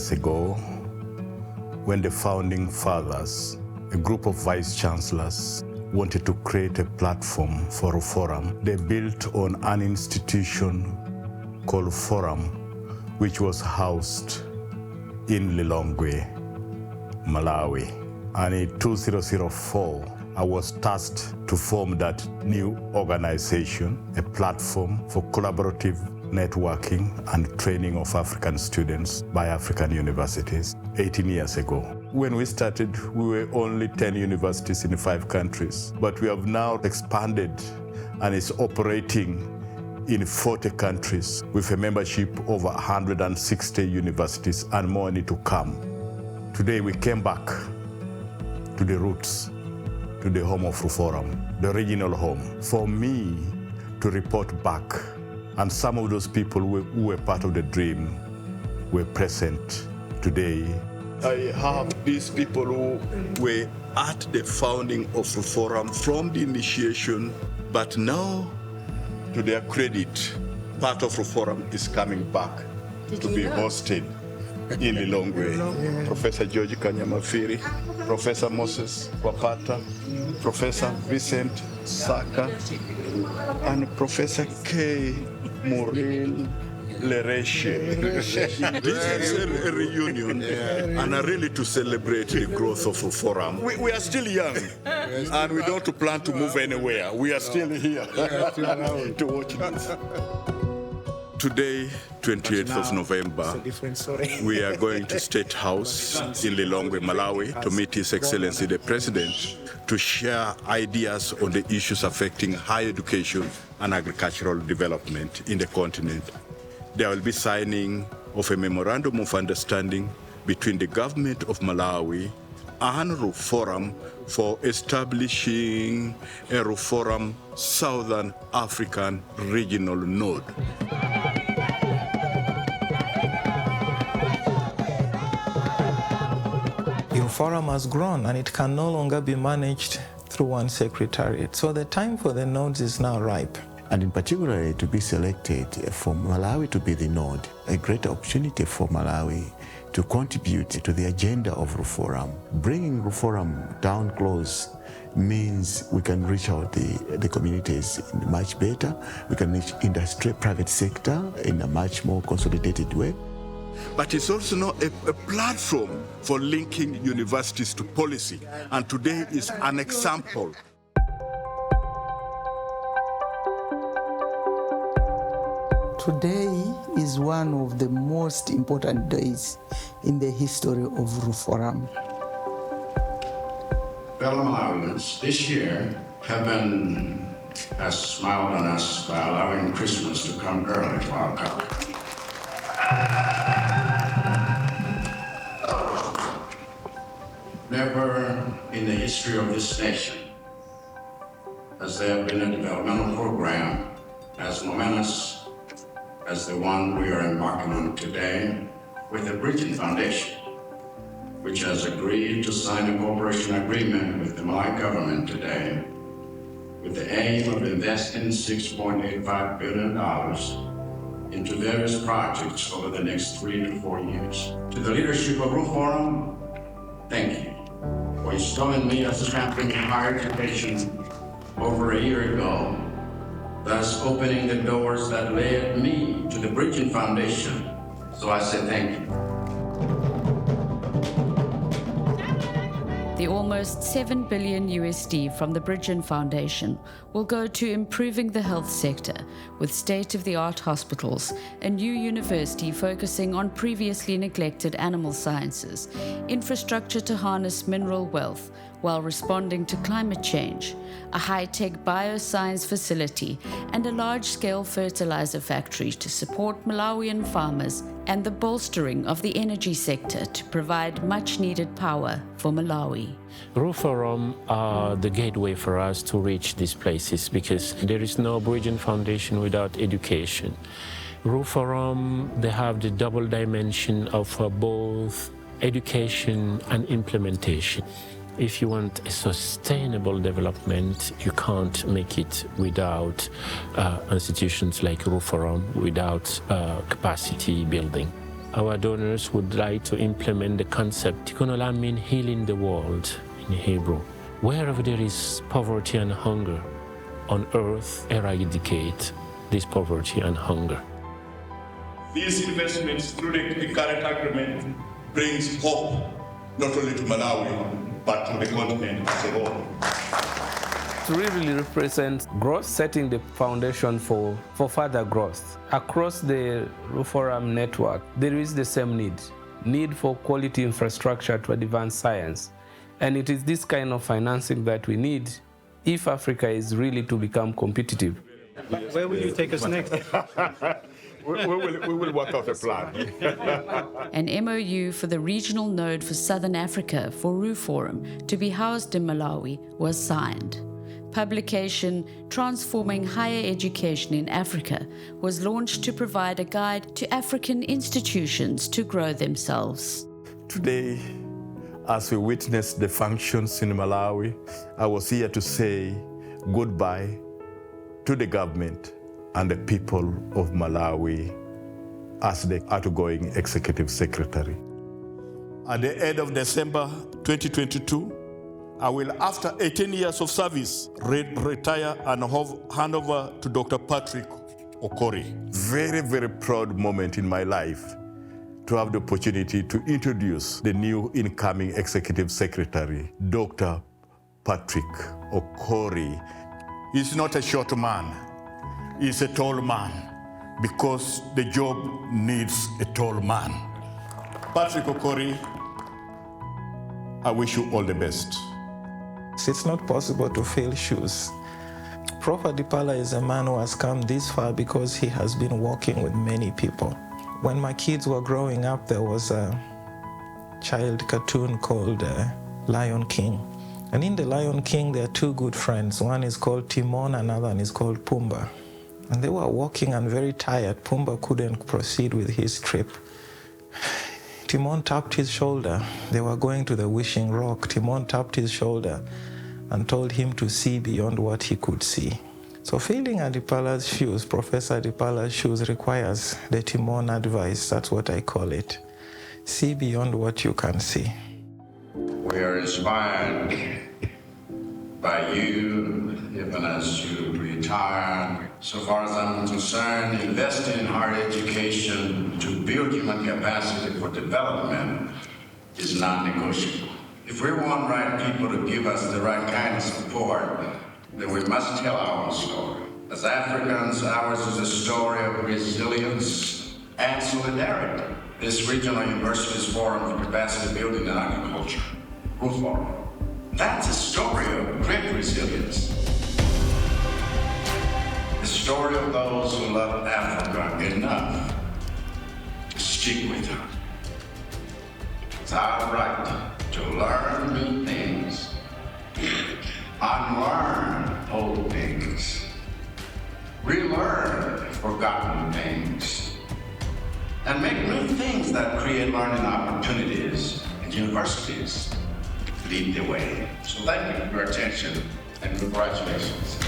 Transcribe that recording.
years ago, when the founding fathers, a group of vice chancellors, wanted to create a platform for RUFORUM, they built on an institution called Forum, which was housed in Lilongwe, Malawi. And in 2004, I was tasked to form that new organization, a platform for collaborative networking and training of African students by African universities 18 years ago. When we started, we were only 10 universities in 5 countries, but we have now expanded and is operating in 40 countries with a membership of 160 universities and more need to come. Today we came back to the roots, to the home of RUFORUM, the regional home, for me to report back. And some of those people who were part of the dream were present today. I have these people who were at the founding of RUFORUM from the initiation, but now, to their credit, part of RUFORUM is coming back to be hosted in Lilongwe. Professor George Kanyamafiri, Professor Moses Wapata, Professor Vincent Saka, and Professor K. Maureen Lereshe. This is a reunion, and really to celebrate the growth of RUFORUM. We are still young, and we don't plan to move anywhere. We are still here to watch this. Today, 28th of November, we are going to State House in Lilongwe, Malawi, to meet His Excellency the President to share ideas on the issues affecting higher education and agricultural development in the continent. There will be signing of a memorandum of understanding between the government of Malawi and RUFORUM for establishing a RUFORUM Southern African Regional Node. RUFORUM has grown and it can no longer be managed through one secretariat. So the time for the nodes is now ripe. And in particular, to be selected for Malawi to be the node, a great opportunity for Malawi to contribute to the agenda of RUFORUM. Bringing RUFORUM down close means we can reach out the communities much better. We can reach industry, private sector in a much more consolidated way. But it's also now a platform for linking universities to policy. And today is an example. Today is one of the most important days in the history of RUFORUM. Fellow Malawians, this year, heaven has smiled on us by allowing Christmas to come early to our country. Never in the history of this nation has there been a developmental program as momentous as the one we are embarking on today with the Bridging Foundation, which has agreed to sign a cooperation agreement with the Malawi government today with the aim of investing $6.85 billion into various projects over the next 3 to 4 years. To the leadership of RUFORUM, thank you for installing me as a champion in higher education over a year ago, thus opening the doors that led me to the Bridging Foundation. So I say thank you. The almost $7 billion USD from the Bridging Foundation will go to improving the health sector with state-of-the-art hospitals, a new university focusing on previously neglected animal sciences, infrastructure to harness mineral wealth while responding to climate change, a high-tech bioscience facility, and a large-scale fertilizer factory to support Malawian farmers, and the bolstering of the energy sector to provide much-needed power for Malawi. RUFORUM are the gateway for us to reach these places because there is no Bridging Foundation without education. RUFORUM, they have the double dimension of both education and implementation. If you want a sustainable development, you can't make it without institutions like RUFORUM, without capacity building. our donors would like to implement the concept. Tikonola means healing the world in Hebrew. Wherever there is poverty and hunger on earth, eradicate this poverty and hunger. These investments through the current agreement brings hope not only to Malawi, but to the continent as a whole. It really represents growth, setting the foundation for further growth. Across the RUFORUM network, there is the same need for quality infrastructure to advance science. And it is this kind of financing that we need if Africa is really to become competitive. Where will you take us next? We will work out a plan. An MOU for the regional node for Southern Africa for RUFORUM to be housed in Malawi was signed. Publication Transforming Higher Education in Africa was launched to provide a guide to African institutions to grow themselves. Today, as we witness the functions in Malawi, I was here to say goodbye to the government and the people of Malawi as the outgoing executive secretary. At the end of December 2022, I will, after 18 years of service, retire and hand over to Dr. Patrick Okori. Very, very proud moment in my life to have the opportunity to introduce the new incoming executive secretary, Dr. Patrick Okori. He's not a short man, he's a tall man, because the job needs a tall man. Patrick Okori, I wish you all the best. It's not possible to fill shoes. Prof. Adipala is a man who has come this far because he has been working with many people. When my kids were growing up, there was a child cartoon called Lion King. And in the Lion King, there are two good friends. One is called Timon, another one is called Pumbaa. And they were walking and very tired. Pumbaa couldn't proceed with his trip. Timon tapped his shoulder. They were going to the wishing rock. Timon tapped his shoulder and told him to see beyond what he could see. So filling Adipala's shoes, Professor Adipala's shoes, requires the Timon advice. That's what I call it. See beyond what you can see. We are inspired by you, even as you retire. So far as I'm concerned, investing in higher education to build human capacity for development is non-negotiable. If we want right people to give us the right kind of support, then we must tell our story. As Africans, ours is a story of resilience and solidarity. This regional universities forum for capacity building in agriculture, RUFORUM, that's a story of great resilience. The story of those who love Africa enough to stick with her. It's our right to learn new things, unlearn old things, relearn forgotten things, and make new things that create learning opportunities at universities. Lead the way. So thank you for your attention and congratulations.